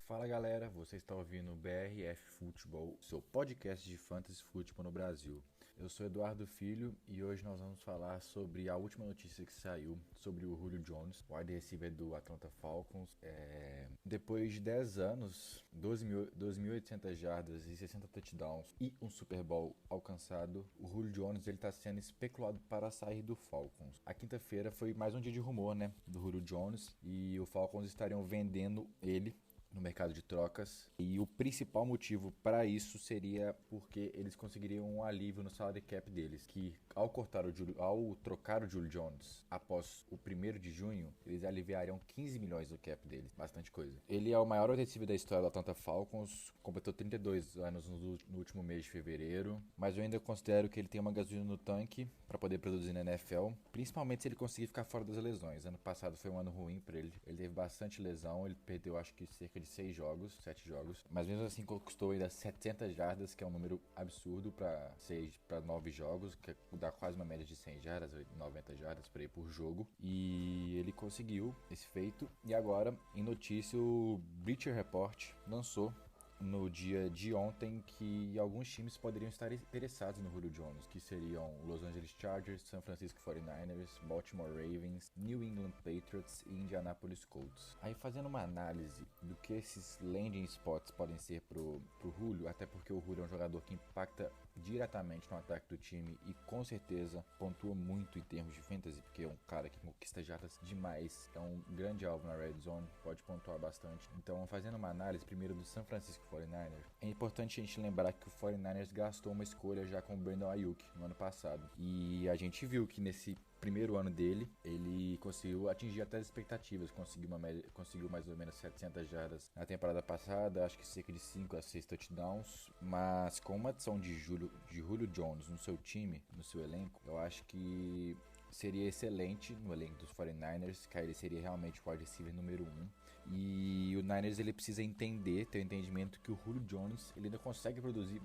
Fala galera, você está ouvindo o BRF Futebol, seu podcast de Fantasy Futebol no Brasil. Eu sou Eduardo Filho e hoje nós vamos falar sobre a última notícia que saiu sobre o Julio Jones, wide receiver do Atlanta Falcons. Depois de 10 anos, 12.800 jardas e 60 touchdowns e um Super Bowl alcançado, o Julio Jones está sendo especulado para sair do Falcons. A quinta-feira foi mais um dia de rumor, do Julio Jones, e o Falcons estariam vendendo ele no mercado de trocas, e o principal motivo para isso seria porque eles conseguiriam um alívio no salary cap deles, que ao trocar o Julio Jones após o 1º de junho, eles aliviariam 15 milhões do cap deles, bastante coisa. Ele é o maior wide receiver da história do Atlanta Falcons, completou 32 anos no último mês de fevereiro, mas eu ainda considero que ele tem uma gasolina no tanque para poder produzir na NFL, principalmente se ele conseguir ficar fora das lesões. Ano passado foi um ano ruim para ele, ele teve bastante lesão, ele perdeu acho que cerca de 7 jogos, mas mesmo assim conquistou ainda 700 jardas, que é um número absurdo para 9 jogos, que dá quase uma média de 100 jardas, 90 jardas por jogo, e ele conseguiu esse feito. E agora, em notícia, o Bleacher Report lançou no dia de ontem que alguns times poderiam estar interessados no Julio Jones, que seriam Los Angeles Chargers, San Francisco 49ers, Baltimore Ravens, New England Patriots e Indianapolis Colts. Aí fazendo uma análise do que esses landing spots podem ser pro Julio, até porque o Julio é um jogador que impacta diretamente no ataque do time e com certeza pontua muito em termos de fantasy, porque é um cara que conquista jardas demais, é um grande alvo na red zone, pode pontuar bastante. Então, fazendo uma análise primeiro do San Francisco 49ers, é importante a gente lembrar que o 49ers gastou uma escolha já com o Brandon Ayuk no ano passado, e a gente viu que nesse primeiro ano dele, ele conseguiu atingir até as expectativas, conseguiu mais ou menos 700 jardas na temporada passada, acho que cerca de 5 a 6 touchdowns, mas com uma adição de Julio Jones no seu time, no seu elenco, eu acho que seria excelente no elenco dos 49ers, que ele seria realmente o wide receiver número 1. E o Niners ele precisa ter o entendimento que o Julio Jones ele ainda consegue produzir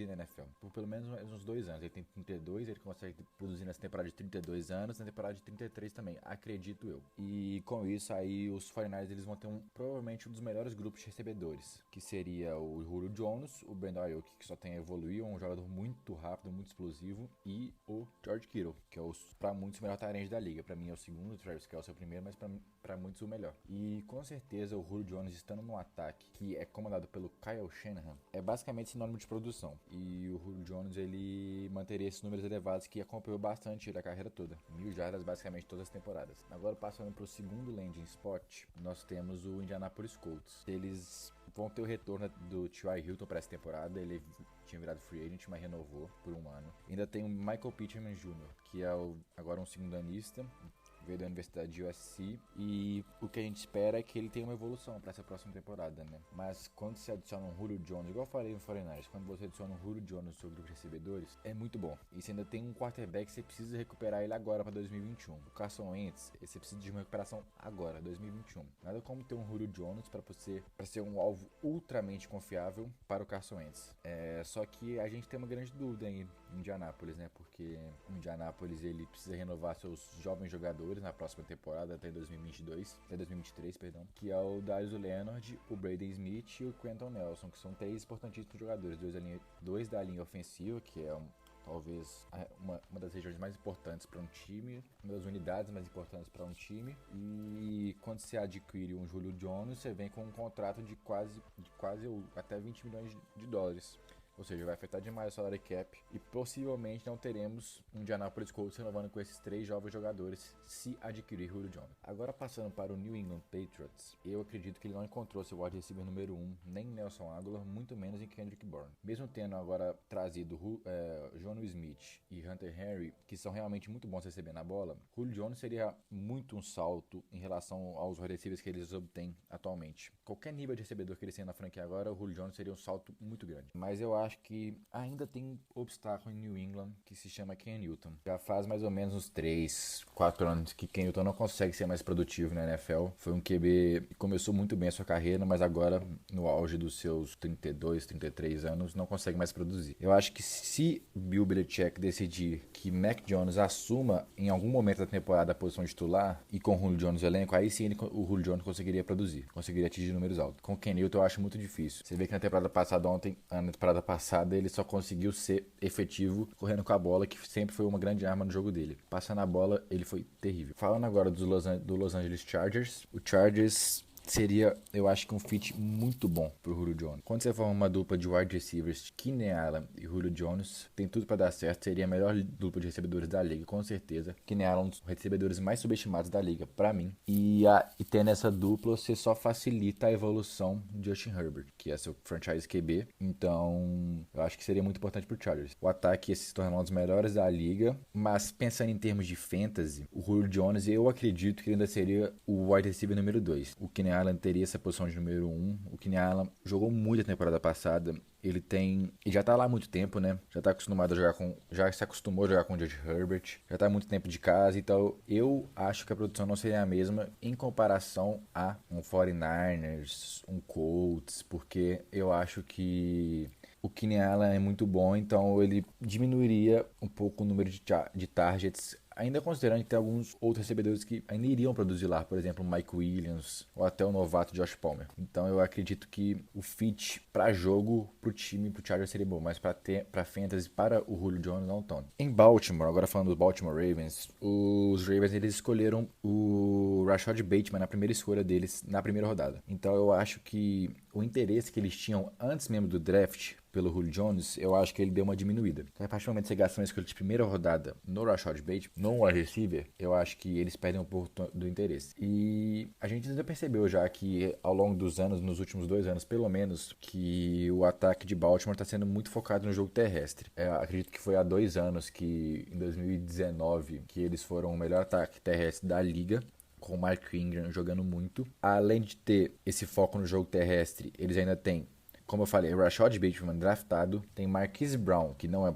na NFL por pelo menos uns 2 anos. Ele tem 32, ele consegue produzir nessa temporada de 32 anos, na temporada de 33 também, acredito eu. E com isso aí os 49ers eles vão ter provavelmente um dos melhores grupos de recebedores, que seria o Julio Jones, o Brandon Ayuk, que só tem a evoluir, um jogador muito rápido, muito explosivo, e o George Kittle, que é pra muitos o melhor tight end da liga. Pra mim é o segundo, o Travis Kelce é o primeiro, mas pra muitos o melhor. E com certeza o Julio Jones estando no ataque, que é comandado pelo Kyle Shanahan, é basicamente sinônimo de produção. E o Julio Jones ele manteria esses números elevados que acompanhou bastante ele a carreira toda. 1.000 jardas basicamente todas as temporadas. Agora passando pro segundo landing spot, nós temos o Indianapolis Colts. Eles vão ter o retorno do T.Y. Hilton para essa temporada. Ele tinha virado free agent, mas renovou por um ano. Ainda tem o Michael Pittman Jr., que é agora um segundanista, veio da Universidade de USC, e o que a gente espera é que ele tenha uma evolução para essa próxima temporada, né? Mas quando se adiciona um Julio Jones, igual eu falei no 49ers, quando você adiciona um Julio Jones no seu grupo de recebedores, é muito bom. E você ainda tem um quarterback, você precisa recuperar ele agora para 2021. O Carson Wentz, você precisa de uma recuperação agora, 2021. Nada como ter um Julio Jones para ser um alvo ultramente confiável para o Carson Wentz. Só que a gente tem uma grande dúvida aí em Indianápolis, né? Porque o Indianápolis ele precisa renovar seus jovens jogadores na próxima temporada até 2023, que é o Darius Leonard, o Braden Smith e o Quentin Nelson, que são 3 importantíssimos jogadores, dois da linha ofensiva, que é talvez uma das regiões mais importantes para um time, uma das unidades mais importantes para um time. E quando você adquire um Julio Jones, você vem com um contrato de quase ou até 20 milhões de dólares. Ou seja, vai afetar demais o salary cap e possivelmente não teremos um Indianapolis Colts renovando com esses 3 jovens jogadores se adquirir Julio Jones. Agora passando para o New England Patriots, eu acredito que ele não encontrou seu wide receiver número 1, nem Nelson Agholor, muito menos em Kendrick Bourne. Mesmo tendo agora trazido Jonnu Smith e Hunter Henry, que são realmente muito bons recebendo a bola, Julio Jones seria muito um salto em relação aos wide receivers que eles obtêm atualmente. Qualquer nível de recebedor que eles tenham na franquia agora, o Julio Jones seria um salto muito grande. Mas eu acho acho que ainda tem um obstáculo em New England que se chama Ken Newton. Já faz mais ou menos uns 3, 4 anos que Ken Newton não consegue ser mais produtivo na NFL. Foi um QB que começou muito bem a sua carreira, mas agora, no auge dos seus 32, 33 anos, não consegue mais produzir. Eu acho que se Bill Belichick decidir que Mac Jones assuma em algum momento da temporada a posição de titular e com o Julio Jones no elenco, aí sim o Julio Jones conseguiria produzir, conseguiria atingir números altos. Com o Ken Newton eu acho muito difícil. Você vê que na temporada passada ele só conseguiu ser efetivo correndo com a bola, que sempre foi uma grande arma no jogo dele. Passando a bola, ele foi terrível. Falando agora do Los Angeles Chargers, o Chargers seria, eu acho que um fit muito bom pro Julio Jones. Quando você forma uma dupla de wide receivers, Keenan Allen e Julio Jones, tem tudo pra dar certo. Seria a melhor dupla de recebedores da liga, com certeza. Keenan Allen é um dos recebedores mais subestimados da liga, pra mim. E tendo essa dupla, você só facilita a evolução de Justin Herbert, que é seu franchise QB. Então, eu acho que seria muito importante pro Chargers. O ataque ia se tornar um dos melhores da liga, mas pensando em termos de fantasy, o Julio Jones, eu acredito que ele ainda seria o wide receiver número 2. O Keenan Allen teria essa posição de número 1. O Keenan Allen jogou muito a temporada passada. Ele já tá lá há muito tempo, né? Já tá acostumado a jogar já se acostumou a jogar com o Justin Herbert. Já tá há muito tempo de casa, então eu acho que a produção não seria a mesma em comparação a um 49ers, um Colts, porque eu acho que o Keenan Allen é muito bom, então ele diminuiria um pouco o número de targets, ainda considerando que tem alguns outros recebedores que ainda iriam produzir lá, por exemplo, o Mike Williams ou até o novato Josh Palmer. Então eu acredito que o fit para jogo, pro time, pro Chargers seria bom, mas para fantasy, para o Julio Jones não tanto. Em Baltimore, agora falando do Baltimore Ravens, os Ravens eles escolheram o Rashad Bateman na primeira escolha deles, na primeira rodada. Então eu acho que o interesse que eles tinham antes mesmo do draft pelo Julio Jones, eu acho que ele deu uma diminuída. Então, a partir do momento que você gasta uma escolha de primeira rodada no Rashad Bateman, no wide receiver, eu acho que eles perdem um pouco do interesse. E a gente ainda percebeu já que ao longo dos anos, nos últimos 2 anos pelo menos, que o ataque de Baltimore está sendo muito focado no jogo terrestre. Acredito que foi há 2 anos que, em 2019, que eles foram o melhor ataque terrestre da liga, com o Mark Ingram jogando muito. Além de ter esse foco no jogo terrestre, eles ainda têm, como eu falei, Rashad Bateman draftado, tem Marquise Brown, que não é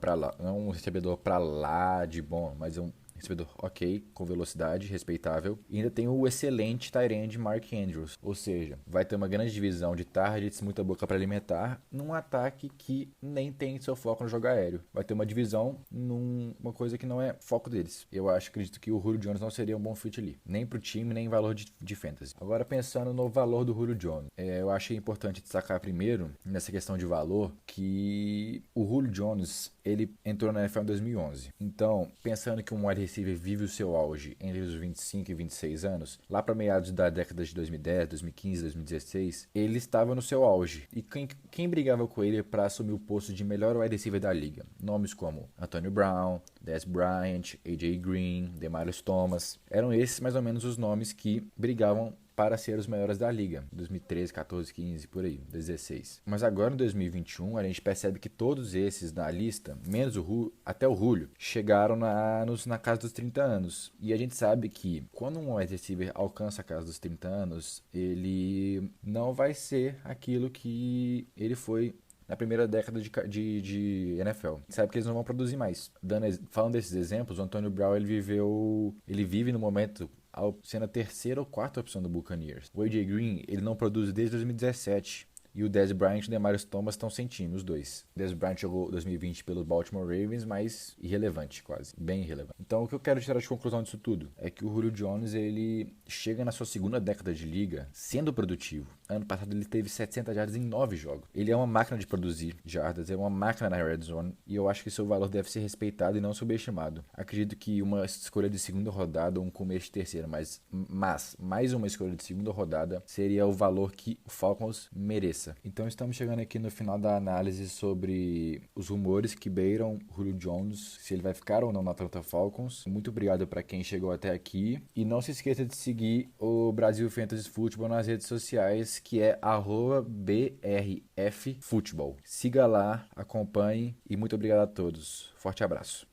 um recebedor pra lá de bom, mas é um recebedor ok, com velocidade, respeitável. E ainda tem o excelente tight end Mark Andrews. Ou seja, vai ter uma grande divisão de targets, muita boca para alimentar, num ataque que nem tem seu foco no jogo aéreo. Vai ter uma divisão numa coisa que não é foco deles. Eu acredito que o Julio Jones não seria um bom fit ali. Nem pro time, nem em valor de fantasy. Agora, pensando no valor do Julio Jones. Eu achei importante destacar primeiro, nessa questão de valor, que o Julio Jones, ele entrou na NFL em 2011. Então, pensando que um wide receiver vive o seu auge entre os 25 e 26 anos, lá para meados da década de 2010, 2015, 2016, ele estava no seu auge. E quem brigava com ele para assumir o posto de melhor wide receiver da liga? Nomes como Antonio Brown, Dez Bryant, AJ Green, Demaryius Thomas, eram esses mais ou menos os nomes que brigavam para ser os melhores da liga, 2013, 14, 15, por aí, 16. Mas agora em 2021, a gente percebe que todos esses na lista, menos até o Julio, chegaram na casa dos 30 anos. E a gente sabe que quando um wide receiver alcança a casa dos 30 anos, ele não vai ser aquilo que ele foi na primeira década de NFL. Sabe que eles não vão produzir mais. Falando desses exemplos, o Antonio Brown ele vive no momento sendo a terceira ou quarta opção do Buccaneers. O AJ Green, ele não produz desde 2017. E o Dez Bryant e o Demaryius Thomas estão sem time, os dois. O Dez Bryant jogou 2020 pelos Baltimore Ravens, mas irrelevante quase, bem irrelevante. Então o que eu quero tirar de conclusão disso tudo é que o Julio Jones, ele chega na sua segunda década de liga sendo produtivo. Ano passado ele teve 700 jardas em 9 jogos. Ele é uma máquina de produzir jardas, é uma máquina na red zone, e eu acho que seu valor deve ser respeitado e não subestimado. Acredito que uma escolha de segunda rodada ou um começo de terceira, mas mais uma escolha de segunda rodada seria o valor que o Falcons mereça. Então estamos chegando aqui no final da análise sobre os rumores que beiram Julio Jones, se ele vai ficar ou não na Atlanta Falcons. Muito obrigado para quem chegou até aqui. E não se esqueça de seguir o Brasil Fantasy Football nas redes sociais, que é @brffutebol. Siga lá, acompanhe e muito obrigado a todos. Forte abraço.